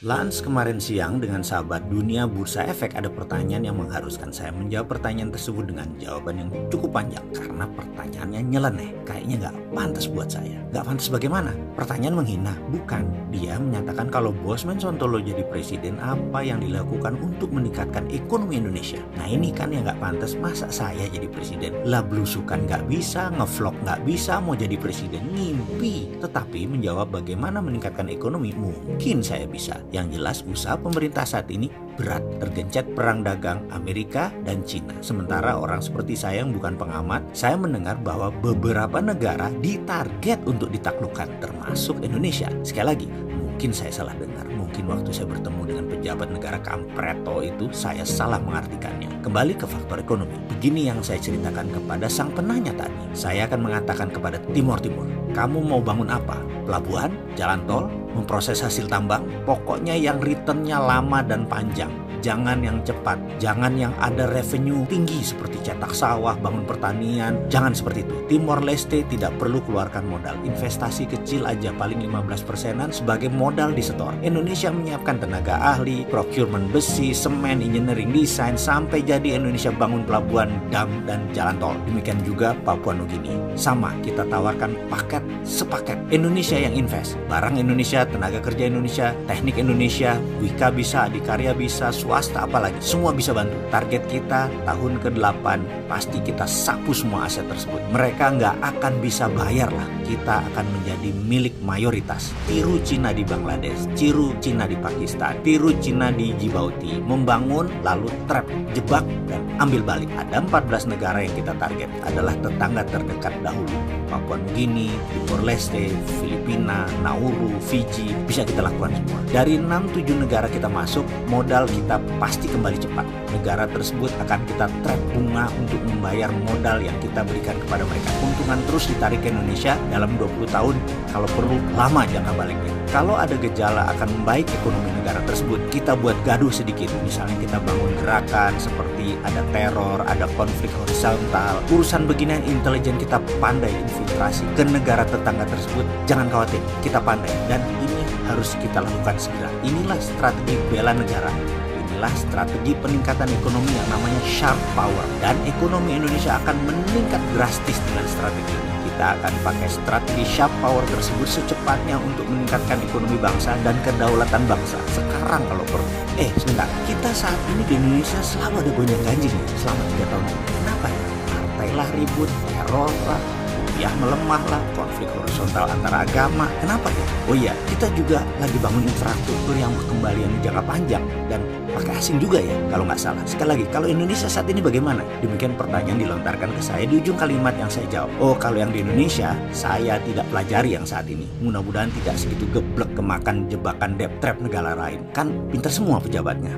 Lunch kemarin siang dengan sahabat dunia bursa efek, ada pertanyaan yang mengharuskan saya menjawab pertanyaan tersebut dengan jawaban yang cukup panjang karena pertanyaannya nyeleneh. Kayaknya nggak pantas buat saya. Nggak pantas bagaimana? Pertanyaan menghina? Bukan. Dia menyatakan kalau Bosman Sontolo jadi presiden, apa yang dilakukan untuk meningkatkan ekonomi Indonesia. Nah ini kan yang nggak pantas. Masa saya jadi presiden? Lah belusukan nggak bisa, ngevlog nggak bisa, mau jadi presiden ngimpi. Tetapi menjawab bagaimana meningkatkan ekonomi mungkin saya bisa. Yang jelas usaha pemerintah saat ini berat, tergencet perang dagang Amerika dan Cina. Sementara orang seperti saya yang bukan pengamat, saya mendengar bahwa beberapa negara ditarget untuk ditaklukkan, termasuk Indonesia. Sekali lagi, mungkin saya salah dengar, mungkin waktu saya bertemu dengan pejabat negara kampreto itu saya salah mengartikannya. Kembali ke faktor ekonomi, begini yang saya ceritakan kepada sang penanya tadi. Saya akan mengatakan kepada Timur, kamu mau bangun apa? Pelabuhan? Jalan tol? Memproses hasil tambang? Pokoknya yang returnnya lama dan panjang. Jangan yang cepat, jangan yang ada revenue tinggi seperti cetak sawah, bangun pertanian, jangan seperti itu. Timor Leste tidak perlu keluarkan modal, investasi kecil aja paling 15%-an sebagai modal disetor. Indonesia menyiapkan tenaga ahli, procurement besi, semen, engineering design, sampai jadi Indonesia bangun pelabuhan, dam, dan jalan tol. Demikian juga Papua Nugini. Sama, kita tawarkan paket sepaket. Indonesia yang invest, barang Indonesia, tenaga kerja Indonesia, teknik Indonesia, Wika bisa, Adikarya bisa, swasta apalagi, semua bisa bantu. Target kita tahun ke-8 pasti kita sapu semua aset tersebut. Mereka nggak akan bisa bayar lah. Kita akan menjadi milik mayoritas. Tiru Cina di Bangladesh, tiru Cina di Pakistan, tiru Cina di Djibouti. Membangun lalu trap, jebak dan ambil balik. Ada 14 negara yang kita target adalah tetangga terdekat dahulu. Papua Nugini, Timor Leste, Filipina, Nauru, Fiji, bisa kita lakukan semua. Dari 6-7 negara kita masuk, modal kita pasti kembali cepat. Negara tersebut akan kita trap bunga untuk membayar modal yang kita berikan kepada mereka. Keuntungan terus ditarik ke Indonesia dalam 20 tahun, kalau perlu lama jangka baliknya. Kalau ada gejala akan membaik ekonomi negara tersebut, kita buat gaduh sedikit. Misalnya kita bangun gerakan seperti ada teror, ada konflik horizontal. Urusan beginian intelijen kita pandai infiltrasi ke negara tetangga tersebut. Jangan khawatir, kita pandai. Dan ini harus kita lakukan segera. Inilah strategi bela negara. Inilah strategi peningkatan ekonomi yang namanya sharp power. Dan ekonomi Indonesia akan meningkat drastis dengan strategi ini. Kita akan pakai strategi sharp power tersebut secepatnya untuk meningkatkan ekonomi bangsa dan kedaulatan bangsa. Sekarang kalau perlu. Sebentar, kita saat ini di Indonesia selalu ada gonjang ganjing ya, selama 3 tahun ini. Kenapa ya? Partai lah ribut, teror lah, rupiah melemah lah, konflik horizontal antara agama. Kenapa ya? Oh iya, kita juga lagi bangun infrastruktur yang berkembalian jangka panjang dan pakai asing juga ya, kalau nggak salah. Sekali lagi, kalau Indonesia saat ini bagaimana? Demikian pertanyaan dilontarkan ke saya di ujung kalimat yang saya jawab. Oh, kalau yang di Indonesia, saya tidak pelajari yang saat ini. Mudah-mudahan tidak segitu geblek kemakan jebakan debt trap negara lain. Kan pintar semua pejabatnya.